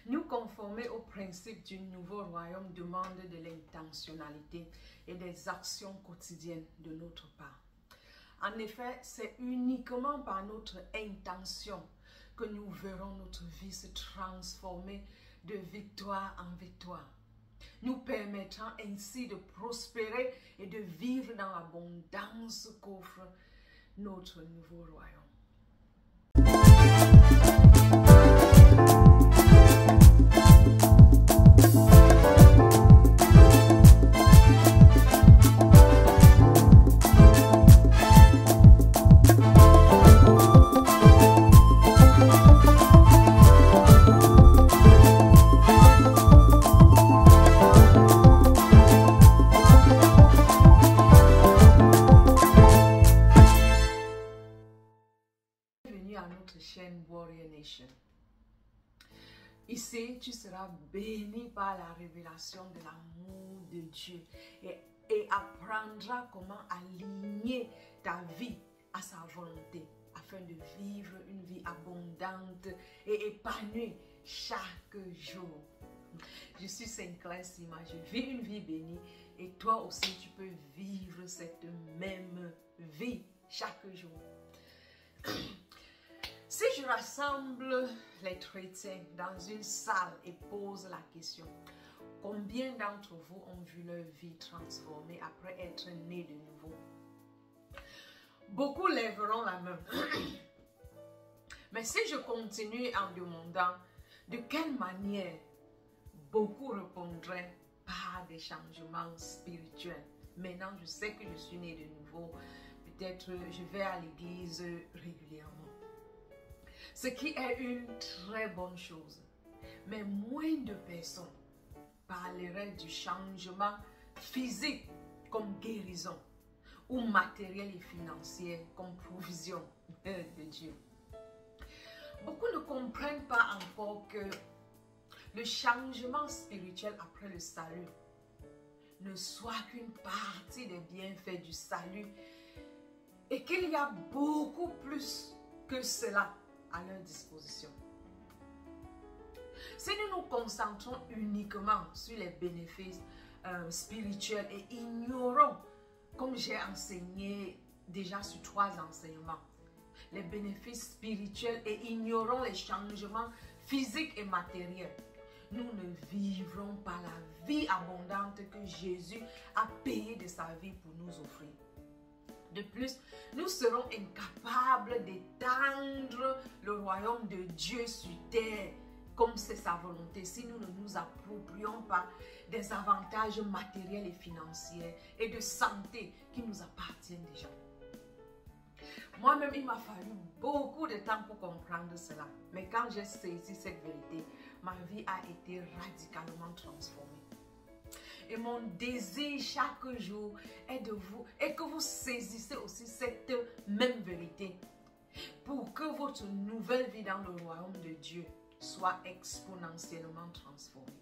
Nous conformer au principe du nouveau royaume demande de l'intentionnalité et des actions quotidiennes de notre part. En effet, c'est uniquement par notre intention que nous verrons notre vie se transformer de victoire en victoire, nous permettant ainsi de prospérer et de vivre dans l'abondance qu'offre notre nouveau royaume. Warrior Nation. Ici, tu seras béni par la révélation de l'amour de Dieu et apprendras comment aligner ta vie à sa volonté afin de vivre une vie abondante et épanouie chaque jour. Je suis Sinclair Sima, je vis une vie bénie et toi aussi tu peux vivre cette même vie chaque jour. Si je rassemble les chrétiens dans une salle et pose la question, combien d'entre vous ont vu leur vie transformée après être nés de nouveau? Beaucoup lèveront la main. Mais si je continue en demandant de quelle manière, beaucoup répondraient par des changements spirituels. Maintenant, je sais que je suis né de nouveau. Peut-être je vais à l'église régulièrement. Ce qui est une très bonne chose. Mais moins de personnes parleraient du changement physique comme guérison ou matériel et financier comme provision de Dieu. Beaucoup ne comprennent pas encore que le changement spirituel après le salut ne soit qu'une partie des bienfaits du salut et qu'il y a beaucoup plus que cela à leur disposition. Si nous nous concentrons uniquement sur les bénéfices spirituels et ignorons, comme j'ai enseigné déjà sur 3 enseignements, les bénéfices spirituels et ignorons les changements physiques et matériels, nous ne vivrons pas la vie abondante que Jésus a payé de sa vie pour nous offrir. De plus, nous serons incapables d'étendre le royaume de Dieu sur terre comme c'est sa volonté si nous ne nous approprions pas des avantages matériels et financiers et de santé qui nous appartiennent déjà. Moi-même, il m'a fallu beaucoup de temps pour comprendre cela. Mais quand j'ai saisi cette vérité, ma vie a été radicalement transformée. Et mon désir chaque jour est que vous saisissez aussi cette même vérité pour que votre nouvelle vie dans le royaume de Dieu soit exponentiellement transformée.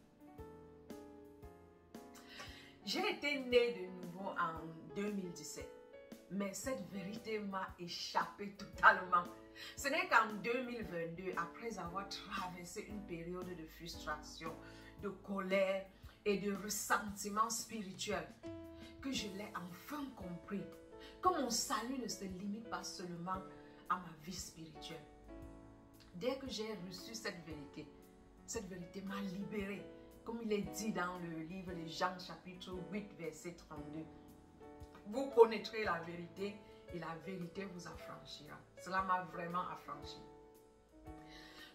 J'ai été née de nouveau en 2017, mais cette vérité m'a échappé totalement. Ce n'est qu'en 2022, après avoir traversé une période de frustration, de colère, et de ressentiment spirituel, que je l'ai enfin compris, que mon salut ne se limite pas seulement à ma vie spirituelle. Dès que j'ai reçu cette vérité m'a libérée, comme il est dit dans le livre de Jean chapitre 8 verset 32. Vous connaîtrez la vérité et la vérité vous affranchira. Cela m'a vraiment affranchi.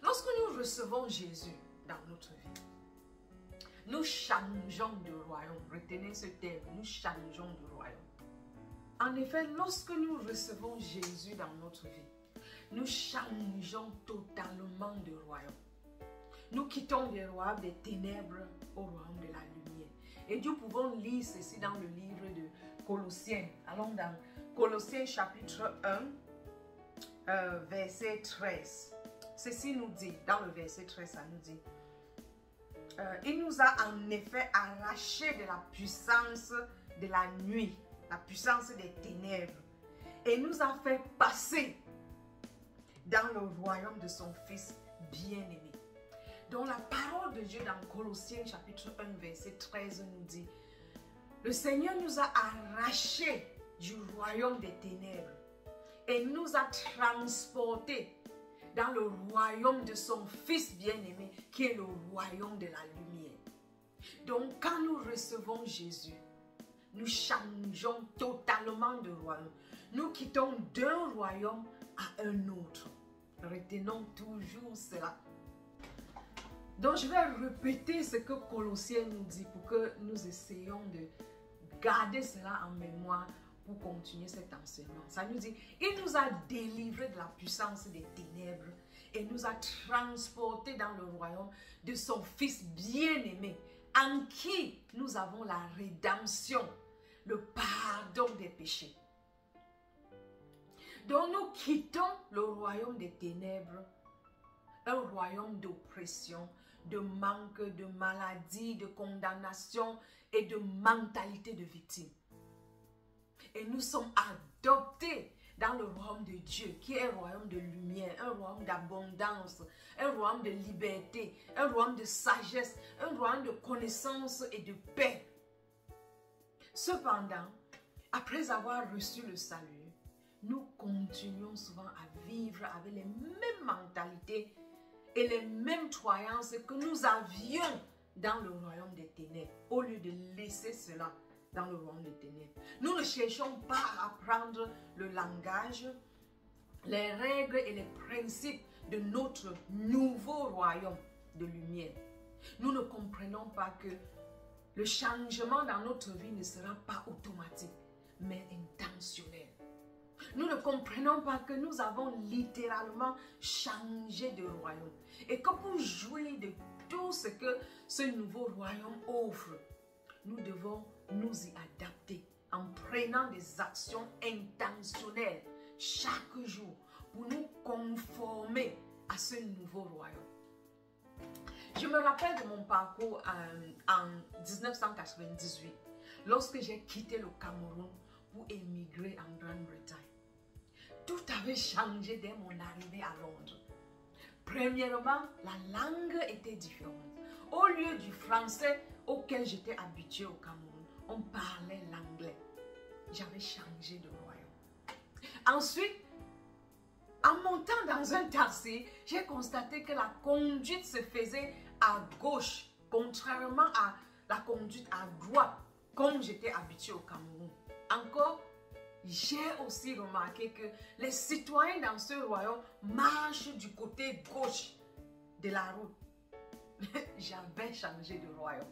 Lorsque nous recevons Jésus dans notre vie, nous changeons de royaume. Retenez ce terme, nous changeons de royaume. En effet, lorsque nous recevons Jésus dans notre vie, nous changeons totalement de royaume. Nous quittons le royaume des ténèbres au royaume de la lumière. Et nous pouvons lire ceci dans le livre de Colossiens. Allons dans Colossiens chapitre 1, verset 13. Ceci nous dit, dans le verset 13, ça nous dit: il nous a en effet arrachés de la puissance de la nuit, la puissance des ténèbres, et nous a fait passer dans le royaume de son Fils bien-aimé. Donc la parole de Dieu dans Colossiens chapitre 1 verset 13 nous dit, le Seigneur nous a arrachés du royaume des ténèbres et nous a transportés dans le royaume de son Fils bien-aimé, qui est le royaume de la lumière. Donc, quand nous recevons Jésus, nous changeons totalement de royaume. Nous quittons d'un royaume à un autre. Retenons toujours cela. Donc, je vais répéter ce que Colossiens nous dit pour que nous essayions de garder cela en mémoire pour continuer cet enseignement. Ça nous dit, il nous a délivrés de la puissance des ténèbres et nous a transportés dans le royaume de son Fils bien-aimé, en qui nous avons la rédemption, le pardon des péchés. Donc nous quittons le royaume des ténèbres, un royaume d'oppression, de manque, de maladie, de condamnation et de mentalité de victime. Et nous sommes adoptés dans le royaume de Dieu, qui est un royaume de lumière, un royaume d'abondance, un royaume de liberté, un royaume de sagesse, un royaume de connaissance et de paix. Cependant, après avoir reçu le salut, nous continuons souvent à vivre avec les mêmes mentalités et les mêmes croyances que nous avions dans le royaume des ténèbres, au lieu de laisser cela dans le royaume des ténèbres. Nous ne cherchons pas à apprendre le langage, les règles et les principes de notre nouveau royaume de lumière. Nous ne comprenons pas que le changement dans notre vie ne sera pas automatique, mais intentionnel. Nous ne comprenons pas que nous avons littéralement changé de royaume et que pour jouir de tout ce que ce nouveau royaume offre, nous devons nous y adapter en prenant des actions intentionnelles chaque jour pour nous conformer à ce nouveau royaume. Je me rappelle de mon parcours en 1998, lorsque j'ai quitté le Cameroun pour émigrer en Grande-Bretagne. Tout avait changé dès mon arrivée à Londres. Premièrement, la langue était différente. Au lieu du français auquel j'étais habituée au Cameroun, on parlait l'anglais. J'avais changé de royaume. Ensuite, en montant dans un taxi, j'ai constaté que la conduite se faisait à gauche, contrairement à la conduite à droite, comme j'étais habituée au Cameroun. Encore, j'ai aussi remarqué que les citoyens dans ce royaume marchent du côté gauche de la route. J'avais changé de royaume.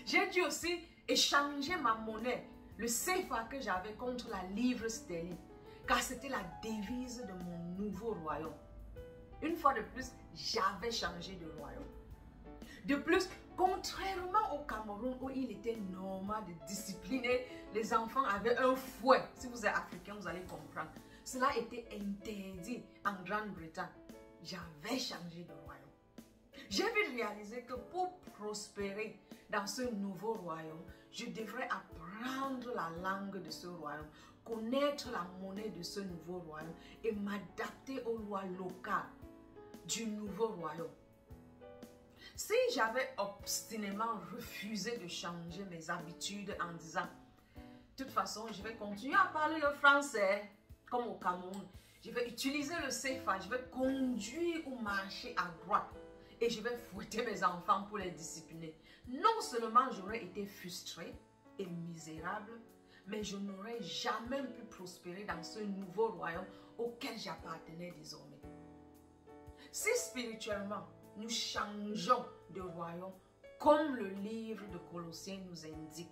J'ai dû aussi échanger ma monnaie, le CFA que j'avais, contre la livre sterling, car c'était la devise de mon nouveau royaume. Une fois de plus, j'avais changé de royaume. De plus, contrairement au Cameroun où il était normal de discipliner les enfants avec un fouet, si vous êtes africain, vous allez comprendre. Cela était interdit en Grande-Bretagne. J'avais changé de royaume. J'ai vite réalisé que pour prospérer dans ce nouveau royaume, je devrais apprendre la langue de ce royaume, connaître la monnaie de ce nouveau royaume et m'adapter aux lois locales du nouveau royaume. Si j'avais obstinément refusé de changer mes habitudes en disant « de toute façon, je vais continuer à parler le français comme au Cameroun, je vais utiliser le CFA, je vais conduire ou marcher à droite et je vais fouetter mes enfants pour les discipliner », non seulement j'aurais été frustrée et misérable, mais je n'aurais jamais pu prospérer dans ce nouveau royaume auquel j'appartenais désormais. Si spirituellement, nous changeons de royaume comme le livre de Colossiens nous indique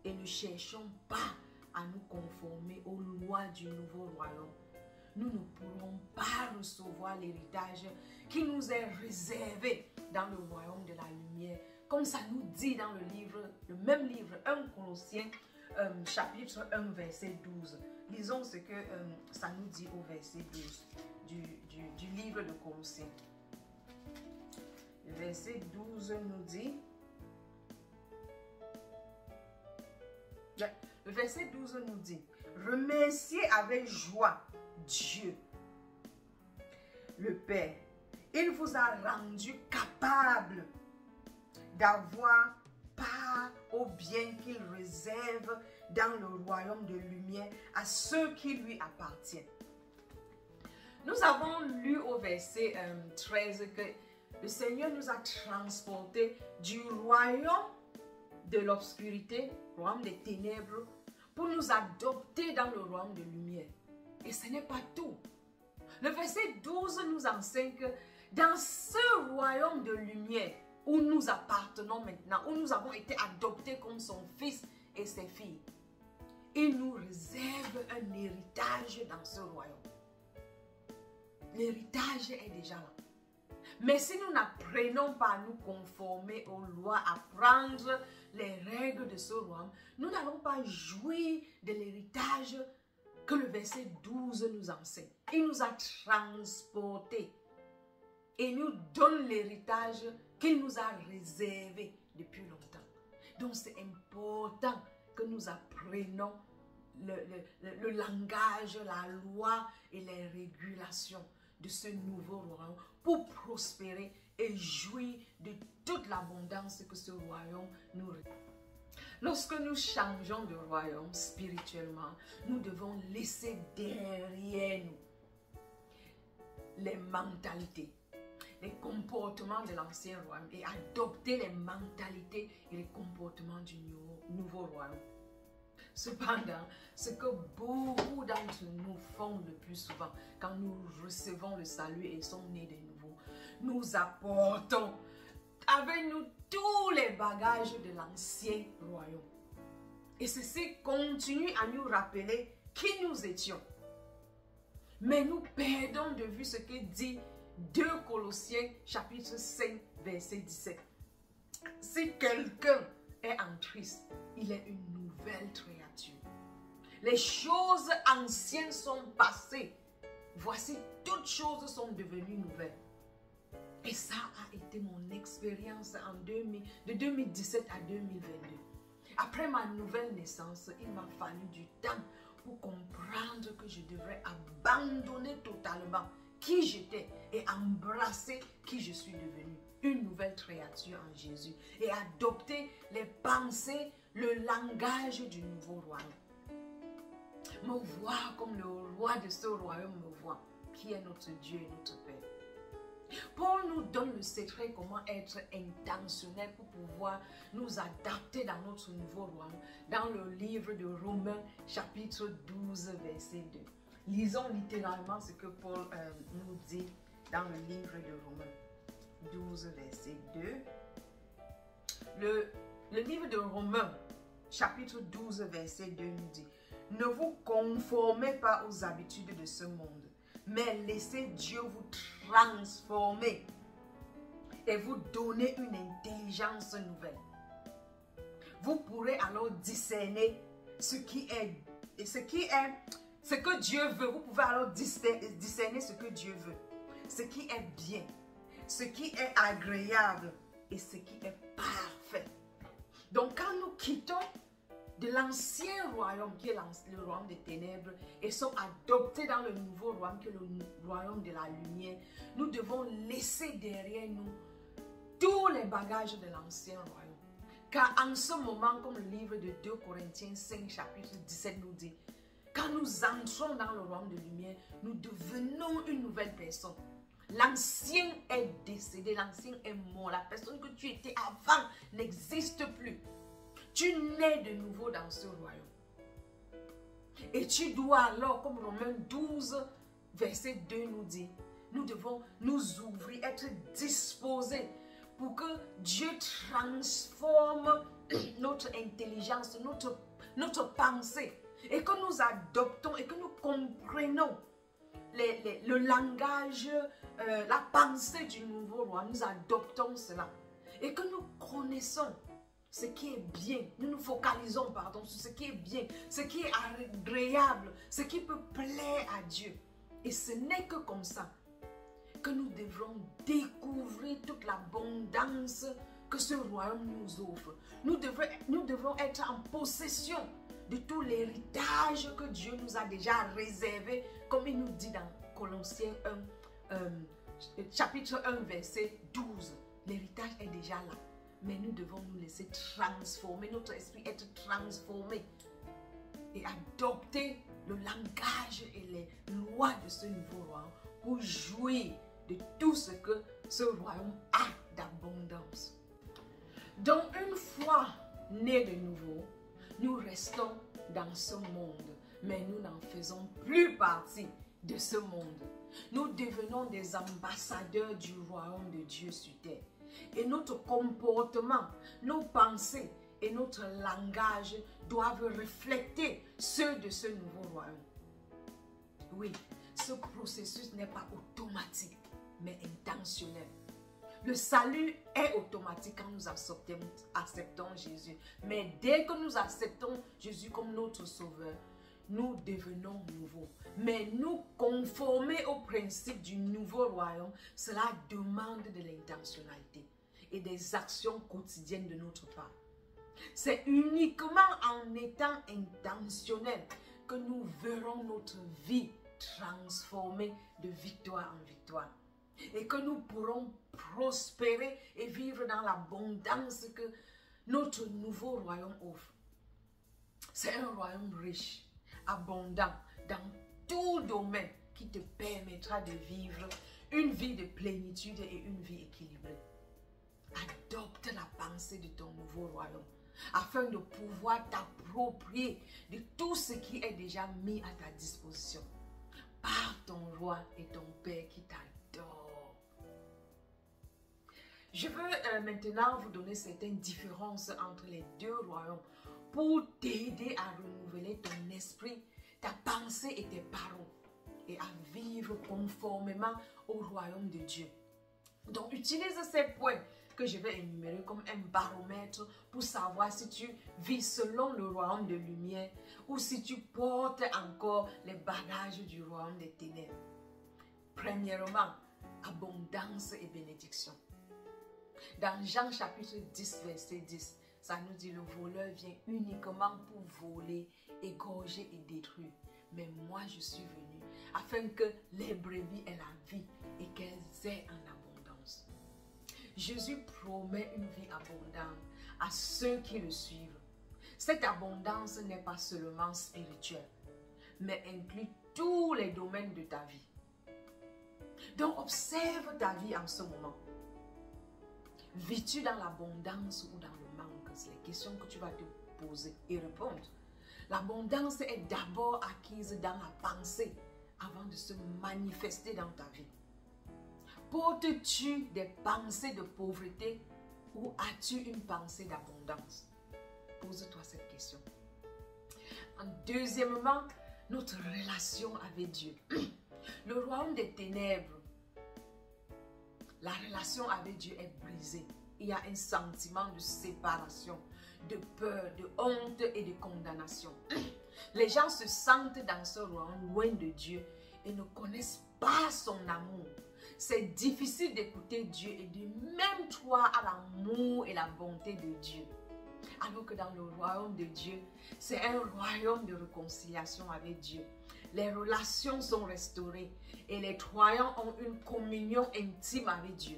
et ne cherchons pas à nous conformer aux lois du nouveau royaume, nous ne pourrons pas recevoir l'héritage qui nous est réservé dans le royaume de la lumière, comme ça nous dit dans le même livre, 1 Colossiens chapitre 1 verset 12. Lisons ce que ça nous dit au verset 12 du livre de Colossiens. Le verset 12 nous dit, le verset 12 nous dit, remerciez avec joie Dieu, le Père. Il vous a rendu capable d'avoir part au bien qu'il réserve dans le royaume de lumière à ceux qui lui appartiennent. Nous avons lu au verset 13 que le Seigneur nous a transportés du royaume de l'obscurité, royaume des ténèbres, pour nous adopter dans le royaume de lumière. Et ce n'est pas tout. Le verset 12 nous enseigne que dans ce royaume de lumière où nous appartenons maintenant, où nous avons été adoptés comme son fils et ses filles, il nous réserve un héritage dans ce royaume. L'héritage est déjà là. Mais si nous n'apprenons pas à nous conformer aux lois, à prendre les règles de ce royaume, nous n'allons pas jouir de l'héritage que le verset 12 nous enseigne. Il nous a transportés et nous donne l'héritage qu'il nous a réservé depuis longtemps. Donc c'est important que nous apprenions le langage, la loi et les régulations de ce nouveau royaume pour prospérer et jouir de toute l'abondance que ce royaume nous réserve. Lorsque nous changeons de royaume spirituellement, nous devons laisser derrière nous les mentalités, les comportements de l'ancien royaume et adopter les mentalités et les comportements du nouveau royaume. Cependant, ce que beaucoup d'entre nous font le plus souvent quand nous recevons le salut et sommes nés de nouveau, nous apportons avec nous tous les bagages de l'ancien royaume. Et ceci continue à nous rappeler qui nous étions. Mais nous perdons de vue ce que dit 2 Colossiens chapitre 5 verset 17. Si quelqu'un est en Christ, il est une nouvelle créature. Les choses anciennes sont passées. Voici, toutes choses sont devenues nouvelles. Et ça a été mon expérience de 2017 à 2022. Après ma nouvelle naissance, il m'a fallu du temps pour comprendre que je devrais abandonner totalement qui j'étais et embrasser qui je suis devenue. Une nouvelle créature en Jésus et adopter les pensées, le langage du nouveau royaume. Me voir comme le roi de ce royaume me voit, qui est notre Dieu et notre Père. Paul nous donne le secret comment être intentionnel pour pouvoir nous adapter dans notre nouveau royaume dans le livre de Romains chapitre 12 verset 2. Lisons littéralement ce que Paul nous dit dans le livre de Romains 12 verset 2. Le livre de Romains chapitre 12 verset 2 nous dit: ne vous conformez pas aux habitudes de ce monde, mais laissez Dieu vous transformer et vous donner une intelligence nouvelle. Vous pourrez alors discerner ce que Dieu veut. Vous pouvez alors discerner ce que Dieu veut, ce qui est bien, ce qui est agréable et ce qui est parfait. Donc quand nous quittons de l'ancien royaume qui est le royaume des ténèbres et sont adoptés dans le nouveau royaume qui est le royaume de la lumière, nous devons laisser derrière nous tous les bagages de l'ancien royaume. Car en ce moment, comme le livre de 2 Corinthiens 5 chapitre 17 nous dit, quand nous entrons dans le royaume de lumière, nous devenons une nouvelle personne. L'ancien est décédé, l'ancien est mort. La personne que tu étais avant n'existe plus. Tu nais de nouveau dans ce royaume. Et tu dois alors, comme Romains 12, verset 2 nous dit, nous devons nous ouvrir, être disposés pour que Dieu transforme notre intelligence, notre pensée, et que nous adoptons et que nous comprenons le langage, la pensée du nouveau roi. Nous adoptons cela et que nous connaissons ce qui est bien. Nous nous focalisons sur ce qui est bien, ce qui est agréable, ce qui peut plaire à Dieu. Et ce n'est que comme ça que nous devrons découvrir toute l'abondance que ce royaume nous offre. Nous devrons être en possession de tout l'héritage que Dieu nous a déjà réservé, comme il nous dit dans Colossiens 1, chapitre 1, verset 12. L'héritage est déjà là. mais nous devons nous laisser transformer, notre esprit être transformé et adopter le langage et les lois de ce nouveau royaume pour jouir de tout ce que ce royaume a d'abondance. Donc une fois nés de nouveau, nous restons dans ce monde, mais nous n'en faisons plus partie de ce monde. Nous devenons des ambassadeurs du royaume de Dieu sur terre. Et notre comportement, nos pensées et notre langage doivent refléter ceux de ce nouveau royaume. Oui, ce processus n'est pas automatique, mais intentionnel. Le salut est automatique quand nous acceptons Jésus. Mais dès que nous acceptons Jésus comme notre sauveur, nous devenons nouveaux. Mais nous conformer au principe du nouveau royaume, cela demande de l'intentionnalité et des actions quotidiennes de notre part. C'est uniquement en étant intentionnel que nous verrons notre vie transformée de victoire en victoire. Et que nous pourrons prospérer et vivre dans l'abondance que notre nouveau royaume offre. C'est un royaume riche, abondant, dans tout domaine qui te permettra de vivre une vie de plénitude et une vie équilibrée. Adopte la pensée de ton nouveau royaume afin de pouvoir t'approprier de tout ce qui est déjà mis à ta disposition par ton roi et ton Père qui t'adore. Je veux maintenant vous donner certaines différences entre les deux royaumes pour t'aider à renouveler ton esprit, ta pensée et tes paroles et à vivre conformément au royaume de Dieu. Donc, utilise ces points que je vais énumérer comme un baromètre pour savoir si tu vis selon le royaume de lumière ou si tu portes encore les bagages du royaume des ténèbres. Premièrement, abondance et bénédiction. Dans Jean chapitre 10, verset 10, ça nous dit: le voleur vient uniquement pour voler, égorger et détruire. Mais moi je suis venu afin que les brebis aient la vie et qu'elles aient en abondance. Jésus promet une vie abondante à ceux qui le suivent. Cette abondance n'est pas seulement spirituelle, mais inclut tous les domaines de ta vie. Donc observe ta vie en ce moment. Vis-tu dans l'abondance ou dans le manque? C'est les questions que tu vas te poser et répondre. L'abondance est d'abord acquise dans la pensée avant de se manifester dans ta vie. Portes-tu des pensées de pauvreté ou as-tu une pensée d'abondance? Pose-toi cette question. Deuxièmement, notre relation avec Dieu. Le royaume des ténèbres, la relation avec Dieu est brisée. Il y a un sentiment de séparation, de peur, de honte et de condamnation. Les gens se sentent dans ce royaume loin de Dieu et ne connaissent pas son amour. C'est difficile d'écouter Dieu et de même croire à l'amour et la bonté de Dieu. Alors que dans le royaume de Dieu, c'est un royaume de réconciliation avec Dieu. Les relations sont restaurées et les croyants ont une communion intime avec Dieu,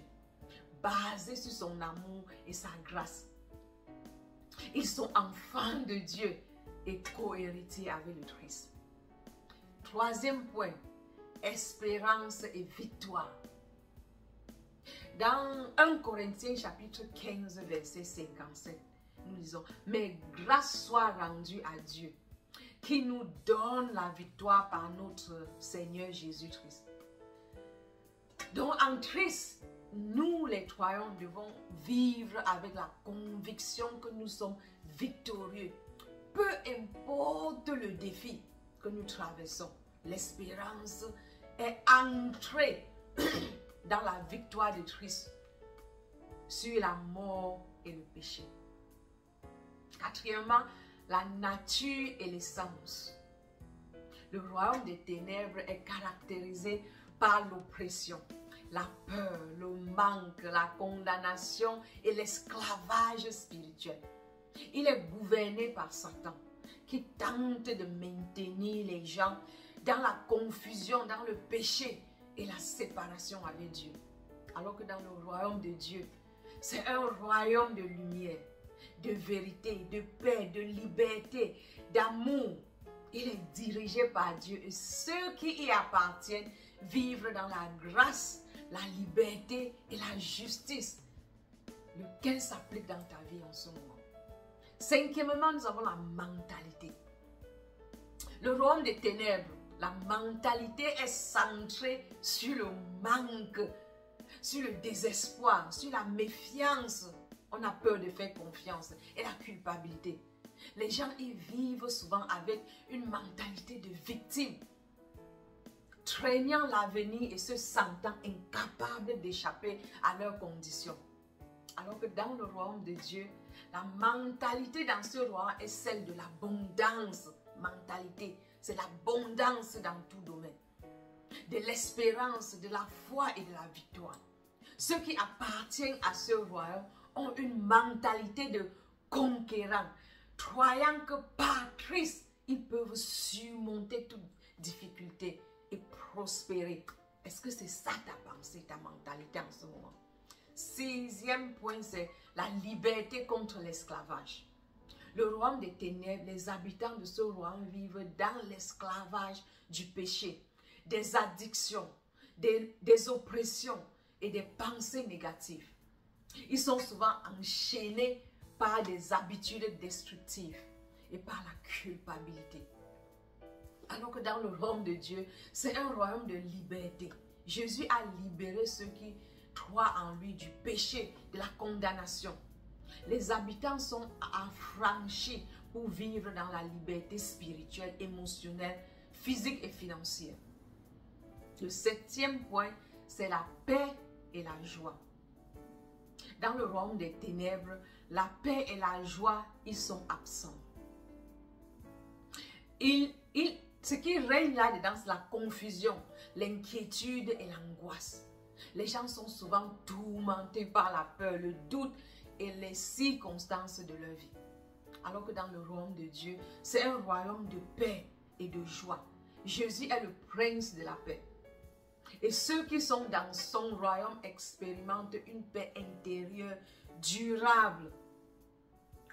basée sur son amour et sa grâce. Ils sont enfants de Dieu et co-héritiers avec le Christ. Troisième point, espérance et victoire. Dans 1 Corinthiens chapitre 15, verset 57, nous lisons: mais grâce soit rendue à Dieu, qui nous donne la victoire par notre Seigneur Jésus-Christ. Donc en Christ, nous les croyants devons vivre avec la conviction que nous sommes victorieux. Peu importe le défi que nous traversons, l'espérance est ancrée dans la victoire de Christ sur la mort et le péché. Quatrièmement, la nature et l'essence. Le royaume des ténèbres est caractérisé par l'oppression, la peur, le manque, la condamnation et l'esclavage spirituel. Il est gouverné par Satan, qui tente de maintenir les gens dans la confusion, dans le péché et la séparation avec Dieu. Alors que dans le royaume de Dieu, C'est un royaume de lumière, de vérité, de paix, de liberté, d'amour. Il est dirigé par Dieu et ceux qui y appartiennent vivent dans la grâce, la liberté et la justice. Lequel s'applique dans ta vie en ce moment? Cinquièmement, nous avons la mentalité. Le royaume des ténèbres, la mentalité est centrée sur le manque, sur le désespoir, sur la méfiance. On a peur de faire confiance et la culpabilité. Les gens y vivent souvent avec une mentalité de victime, craignant l'avenir et se sentant incapables d'échapper à leurs conditions. Alors que dans le royaume de Dieu, la mentalité dans ce royaume est celle de l'abondance. Mentalité, c'est l'abondance dans tout domaine. De l'espérance, de la foi et de la victoire. Ceux qui appartiennent à ce royaume ont une mentalité de conquérant, croyant que par Christ, ils peuvent surmonter toute difficulté et prospérer. Est-ce que c'est ça ta pensée, ta mentalité en ce moment? Sixième point, c'est la liberté contre l'esclavage. Le royaume des ténèbres, les habitants de ce royaume vivent dans l'esclavage du péché, des addictions, des oppressions et des pensées négatives. Ils sont souvent enchaînés par des habitudes destructives et par la culpabilité. Alors que dans le royaume de Dieu, c'est un royaume de liberté. Jésus a libéré ceux qui croient en lui du péché, de la condamnation. Les habitants sont affranchis pour vivre dans la liberté spirituelle, émotionnelle, physique et financière. Le septième point, c'est la paix et la joie. Dans le royaume des ténèbres, la paix et la joie, ils sont absents. Ce qui règne là-dedans, c'est la confusion, l'inquiétude et l'angoisse. Les gens sont souvent tourmentés par la peur, le doute et les circonstances de leur vie. Alors que dans le royaume de Dieu, c'est un royaume de paix et de joie. Jésus est le prince de la paix. Et ceux qui sont dans son royaume expérimentent une paix intérieure durable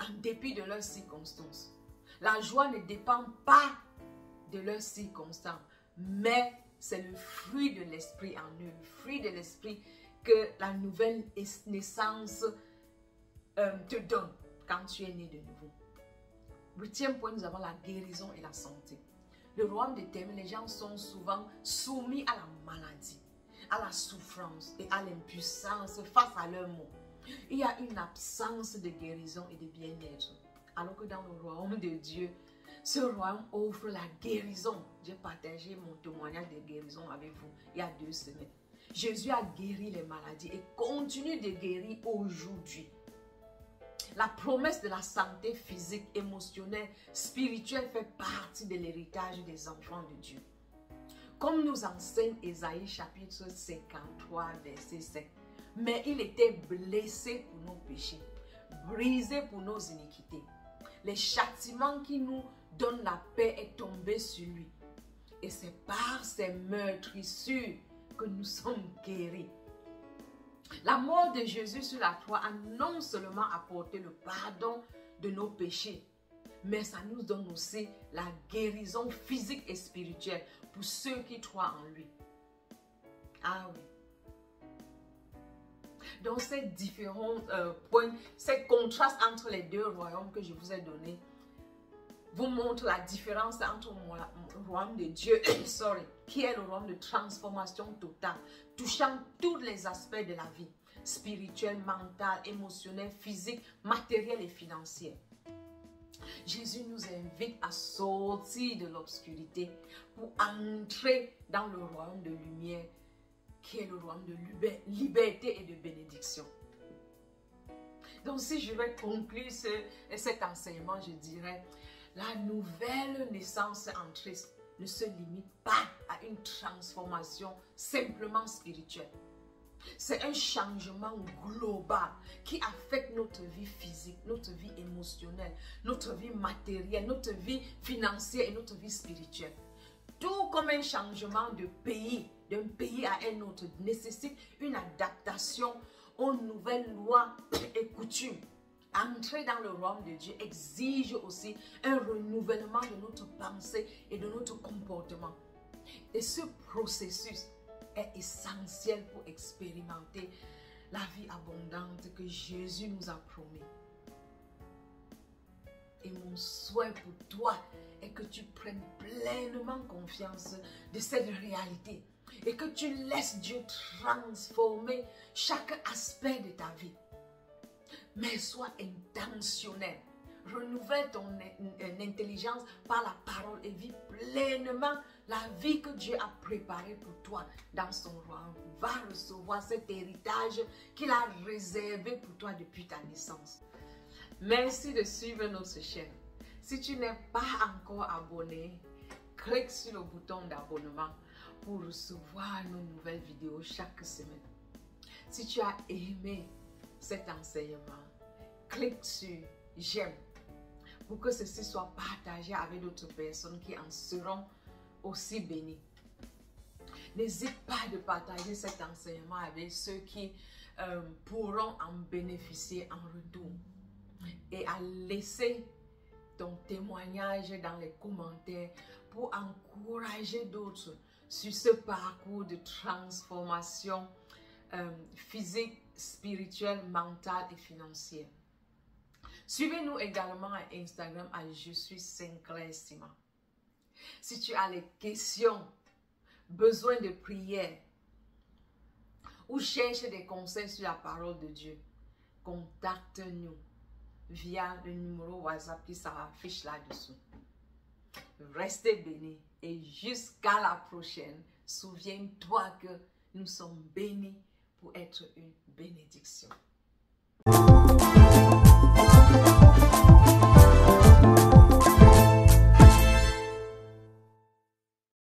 en dépit de leurs circonstances. La joie ne dépend pas de leurs circonstances, mais c'est le fruit de l'esprit en eux, le fruit de l'esprit que la nouvelle naissance te donne quand tu es né de nouveau. Huitième point, nous avons la guérison et la santé. Le royaume des ténèbres, les gens sont souvent soumis à la maladie, à la souffrance et à l'impuissance face à leurs maux. Il y a une absence de guérison et de bien-être. Alors que dans le royaume de Dieu, ce royaume offre la guérison. J'ai partagé mon témoignage de guérison avec vous il y a 2 semaines. Jésus a guéri les maladies et continue de guérir aujourd'hui. La promesse de la santé physique, émotionnelle, spirituelle fait partie de l'héritage des enfants de Dieu. Comme nous enseigne Ésaïe chapitre 53, verset 5. Mais il était blessé pour nos péchés, brisé pour nos iniquités. Les châtiments qui nous donnent la paix est tombé sur lui. Et c'est par ses meurtrissures que nous sommes guéris. La mort de Jésus sur la croix a non seulement apporté le pardon de nos péchés, mais ça nous donne aussi la guérison physique et spirituelle pour ceux qui croient en lui. Ah oui. Donc ces différents points, ces contrastes entre les deux royaumes que je vous ai donnés, vous montrent la différence entre le royaume de Dieu, qui est le royaume de transformation totale, touchant tous les aspects de la vie, spirituelle, mentale, émotionnelle, physique, matérielle et financière. Jésus nous invite à sortir de l'obscurité pour entrer dans le royaume de lumière, qui est le royaume de liberté et de bénédiction. Donc si je vais conclure cet enseignement, je dirais, la nouvelle naissance en Christ ne se limite pas à une transformation simplement spirituelle. C'est un changement global qui affecte notre vie physique, notre vie émotionnelle, notre vie matérielle, notre vie financière et notre vie spirituelle. Tout comme un changement de pays, d'un pays à un autre, nécessite une adaptation aux nouvelles lois et coutumes. Entrer dans le royaume de Dieu exige aussi un renouvellement de notre pensée et de notre comportement. Et ce processus est essentiel pour expérimenter la vie abondante que Jésus nous a promis. Et mon souhait pour toi est que tu prennes pleinement confiance de cette réalité et que tu laisses Dieu transformer chaque aspect de ta vie. Mais sois intentionnel. Renouvelle ton intelligence par la parole et vis pleinement la vie que Dieu a préparée pour toi dans son royaume. Va recevoir cet héritage qu'il a réservé pour toi depuis ta naissance. Merci de suivre notre chaîne. Si tu n'es pas encore abonné, clique sur le bouton d'abonnement pour recevoir nos nouvelles vidéos chaque semaine. Si tu as aimé cet enseignement, clique sur j'aime pour que ceci soit partagé avec d'autres personnes qui en seront aussi bénies. N'hésite pas de partager cet enseignement avec ceux qui pourront en bénéficier en retour. Et à laisser ton témoignage dans les commentaires pour encourager d'autres sur ce parcours de transformation physique, spirituelle, mentale et financière. Suivez-nous également à Instagram à Je suis Sinclair Sima. Si tu as des questions, besoin de prière ou cherches des conseils sur la parole de Dieu, contacte-nous via le numéro WhatsApp qui s'affiche là-dessous. Restez bénis et jusqu'à la prochaine, souviens-toi que nous sommes bénis pour être une bénédiction.